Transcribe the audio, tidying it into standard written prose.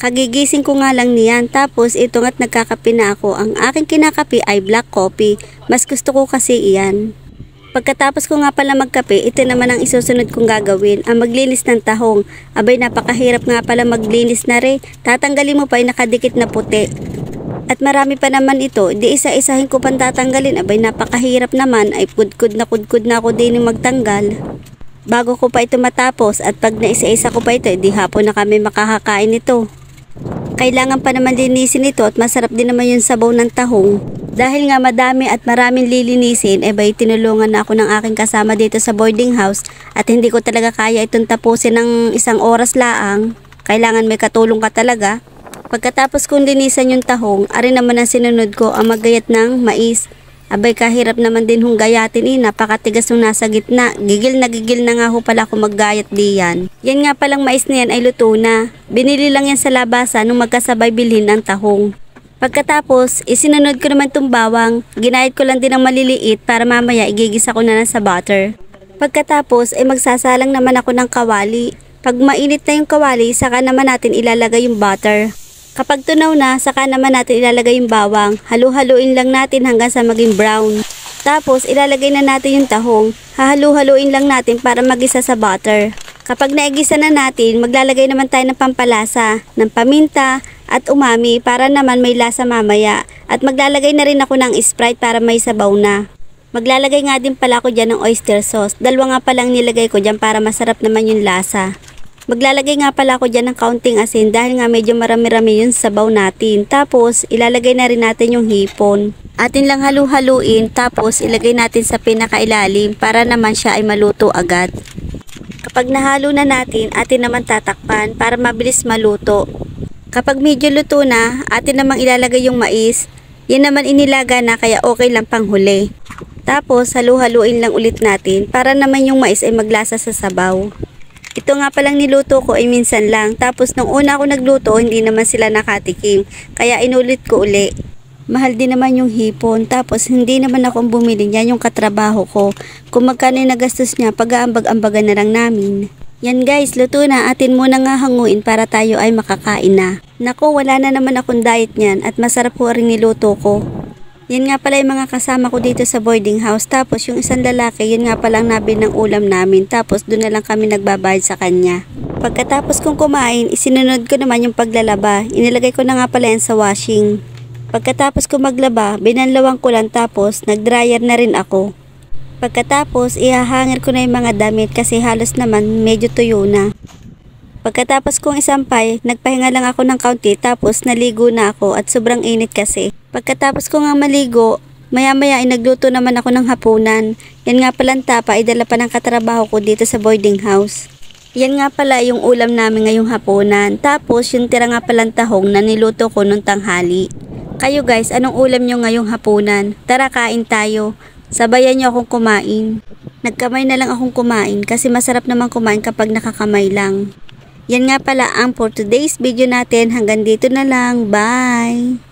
Kagigising ko nga lang niyan, tapos ito nga't nagkakape na ako. Ang aking kinakape ay black coffee. Mas gusto ko kasi iyan. Pagkatapos ko nga pala magkape, ito naman ang isusunod kong gagawin, ang maglinis ng tahong. Abay, napakahirap nga pala maglinis na rin. Tatanggalin mo pa yung nakadikit na puti. At marami pa naman ito, di isa-isahin ko pang tatanggalin. Abay, napakahirap naman, ay kudkud na ako din yung magtanggal. Bago ko pa ito matapos, at pag naisa-isa ko pa ito, di hapon na kami makakakain ito. Kailangan pa naman linisin ito at masarap din naman yung sabaw ng tahong. Dahil nga madami at maraming lilinisin, bay tinulungan na ako ng aking kasama dito sa boarding house at hindi ko talaga kaya itong tapusin ng isang oras laang. Kailangan may katulong ka talaga. Pagkatapos kong linisan yung tahong, ari naman ang sinunod ko ang maggayat ng mais. Abay, kahirap naman din hong gayatin napakatigas nung nasa gitna. Gigil na nga ho pala ako maggayat diyan. Yan nga palang mais na yan ay luto na. Binili lang yan sa labasan nung magkasabay bilhin ng tahong. Pagkatapos, isinunod ko naman itong bawang. Ginayat ko lang din ng maliliit para mamaya igigisa ko na lang sa butter. Pagkatapos, magsasalang naman ako ng kawali. Pag mainit na yung kawali, saka naman natin ilalagay yung butter. Kapag tunaw na, saka naman natin ilalagay yung bawang. Halu-haluin lang natin hanggang sa maging brown. Tapos, ilalagay na natin yung tahong. Hahalu-haluin lang natin para magisa sa butter. Kapag naigisa na natin, maglalagay naman tayo ng pampalasa, ng paminta, at umami para naman may lasa mamaya. At maglalagay na rin ako ng Sprite para may sabaw na. Maglalagay nga din pala ako dyan ng oyster sauce. Dalawa nga palang nilagay ko dyan para masarap naman yung lasa. Maglalagay nga pala ako dyan ng kaunting asin dahil nga medyo marami-rami yung sabaw natin. Tapos, ilalagay na rin natin yung hipon. Atin lang halu-haluin, tapos ilagay natin sa pinakailalim para naman siya ay maluto agad. Kapag nahalo na natin, atin naman tatakpan para mabilis maluto. Kapag medyo luto na, atin namang ilalagay yung mais. Yan naman inilaga na kaya okay lang pang huli. Tapos, halu-haluin lang ulit natin para naman yung mais ay maglasa sa sabaw. Ito nga palang niluto ko ay minsan lang. Tapos nung una ako nagluto, hindi naman sila nakatikim. Kaya inulit ko uli. Mahal din naman yung hipon. Tapos hindi naman ako bumili niya, yung katrabaho ko. Kung magkano yung nagastos niya, pag-aambag-ambagan na lang namin. Yan guys, luto na. Atin muna nga hanguin para tayo ay makakain na. Nako, wala na naman akong diet niyan at masarap po rin niluto ko. Yan nga pala yung mga kasama ko dito sa boarding house. Tapos yung isang lalaki, yun nga palang nabili ng ulam namin. Tapos doon na lang kami nagbabayad sa kanya. Pagkatapos kong kumain, isinunod ko naman yung paglalaba. Inilagay ko na nga pala yan sa washing. Pagkatapos ko maglaba, binanlawang ko lang tapos nag-dryer na rin ako. Pagkatapos, ihahangir ko na yung mga damit kasi halos naman medyo tuyo na. Pagkatapos kong isampay, nagpahinga lang ako ng kaunti tapos naligo na ako at sobrang init kasi. Pagkatapos ko nga maligo, maya-maya ay nagluto naman ako ng hapunan. Yan nga palang tapa ay dala pa ng katrabaho ko dito sa boarding house. Yan nga pala yung ulam namin ngayong hapunan. Tapos yung tira nga palang tahong na niluto ko nung tanghali. Kayo guys, anong ulam nyo ngayong hapunan? Tara, kain tayo. Sabayan nyo akong kumain. Nagkamay na lang akong kumain kasi masarap naman kumain kapag nakakamay lang. Yan nga pala ang for today's video natin. Hanggang dito na lang. Bye!